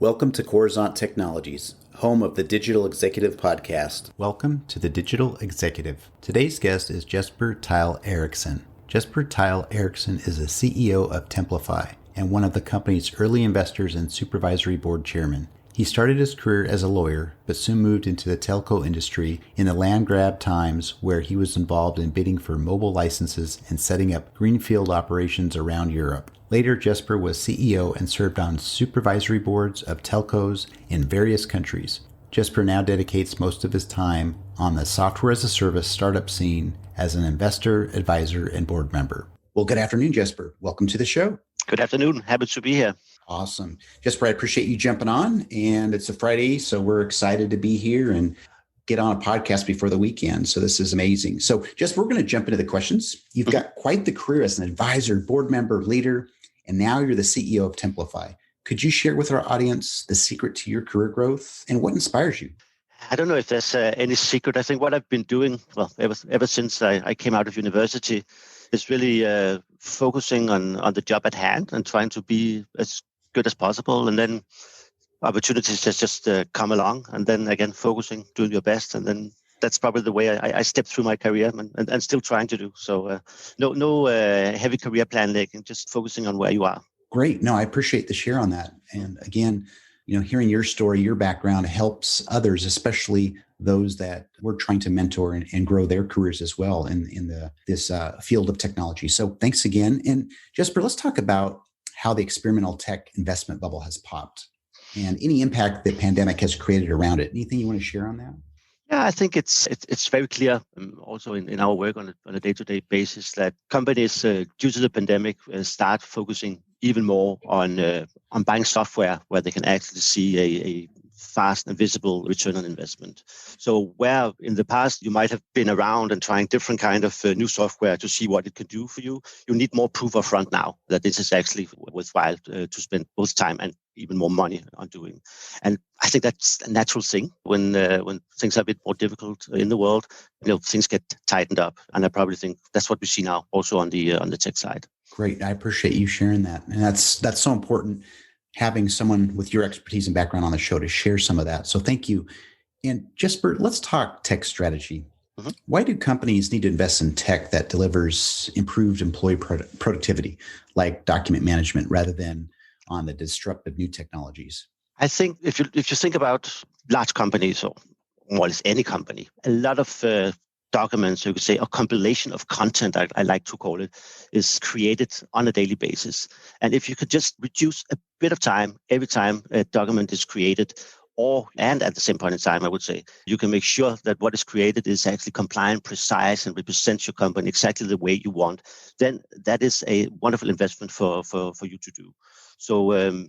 Welcome to Coruzant Technologies, home of the Digital Executive Podcast. Welcome to the Digital Executive. Today's guest is Jesper Theill Eriksen. Jesper Theill Eriksen is the CEO of Templafy and one of the company's early investors and supervisory board chairman. He started his career as a lawyer, but soon moved into the telco industry in the land grab times where he was involved in bidding for mobile licenses and setting up greenfield operations around Europe. Later, Jesper was CEO and served on supervisory boards of telcos in various countries. Jesper now dedicates most of his time on the software-as-a-service startup scene as an investor, advisor, and board member. Well, good afternoon, Jesper. Welcome to the show. Good afternoon. Happy to be here. Awesome. Jesper, I appreciate you jumping on. And it's a Friday, so we're excited to be here and get on a podcast before the weekend. So this is amazing. So Jesper, we're going to jump into the questions. You've got quite the career as an advisor, board member, leader, and now you're the CEO of Templafy. Could you share with our audience the secret to your career growth and what inspires you? I don't know if there's any secret. I think what I've been doing, ever since I came out of university, is really focusing on the job at hand and trying to be as good as possible. And then opportunities just come along. And then again, focusing, doing your best. And then that's probably the way I stepped through my career and still trying to do. So no heavy career plan making, just focusing on where you are. Great. No, I appreciate the share on that. And again, hearing your story, your background helps others, especially those that we're trying to mentor and grow their careers as well in this field of technology. So thanks again. And Jesper, let's talk about how the experimental tech investment bubble has popped and any impact the pandemic has created around it. Anything you want to share on that? Yeah, I think it's very clear also in our work on a day-to-day basis that companies, due to the pandemic, start focusing even more on buying software where they can actually see a fast and visible return on investment. So where in the past you might have been around and trying different kind of new software to see what it can do for you, you need more proof of front now that this is actually worthwhile to spend both time and even more money on doing. And I think that's a natural thing when things are a bit more difficult in the world, things get tightened up. And I probably think that's what we see now also on the tech side. Great. I appreciate you sharing that. And that's so important, having someone with your expertise and background on the show to share some of that. So thank you. And Jesper, let's talk tech strategy. Mm-hmm. Why do companies need to invest in tech that delivers improved employee productivity, like document management, rather than on the disruptive new technologies? I think if you think about large companies or more or less any company, a lot of documents, you could say, a compilation of content, I like to call it, is created on a daily basis. And if you could just reduce a bit of time every time a document is created, and at the same point in time, I would say, you can make sure that what is created is actually compliant, precise, and represents your company exactly the way you want, then that is a wonderful investment for you to do. So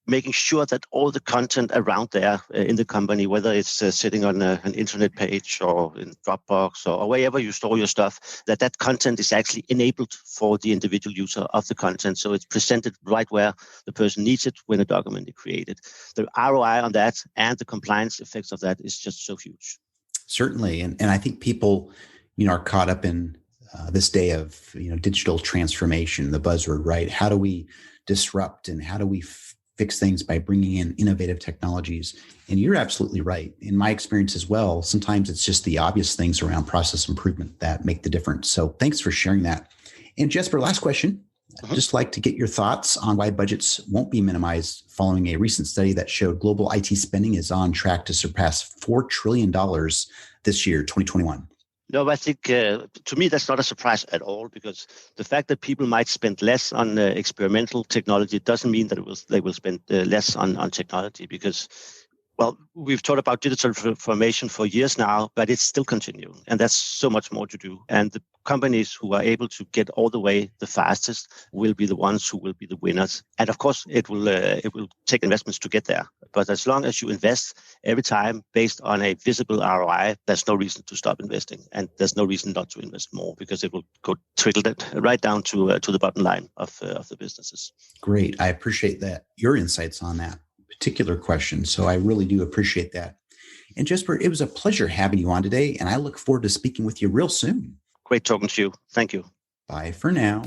making sure that all the content around there in the company, whether it's sitting on an internet page or in Dropbox or wherever you store your stuff, that content is actually enabled for the individual user of the content. So it's presented right where the person needs it when a document is created. The ROI on that and the compliance effects of that is just so huge. Certainly. And I think people, are caught up in this day of, digital transformation, the buzzword, right? How do we disrupt and how do we fix things by bringing in innovative technologies? And you're absolutely right. In my experience as well, sometimes it's just the obvious things around process improvement that make the difference. So thanks for sharing that. And Jesper, last question. I'd just like to get your thoughts on why budgets won't be minimized following a recent study that showed global IT spending is on track to surpass $4 trillion this year, 2021. No, I think to me, that's not a surprise at all, because the fact that people might spend less on experimental technology doesn't mean that they will spend less on technology, because, we've talked about digital transformation for years now, but it's still continuing. And there's so much more to do. And the companies who are able to get all the way the fastest will be the ones who will be the winners. And of course, it will take investments to get there. But as long as you invest every time based on a visible ROI, there's no reason to stop investing. And there's no reason not to invest more, because it will go trickle it right down to the bottom line of the businesses. Great. I appreciate that. Your insights on that particular question. So I really do appreciate that. And Jesper, it was a pleasure having you on today, and I look forward to speaking with you real soon. Great talking to you. Thank you. Bye for now.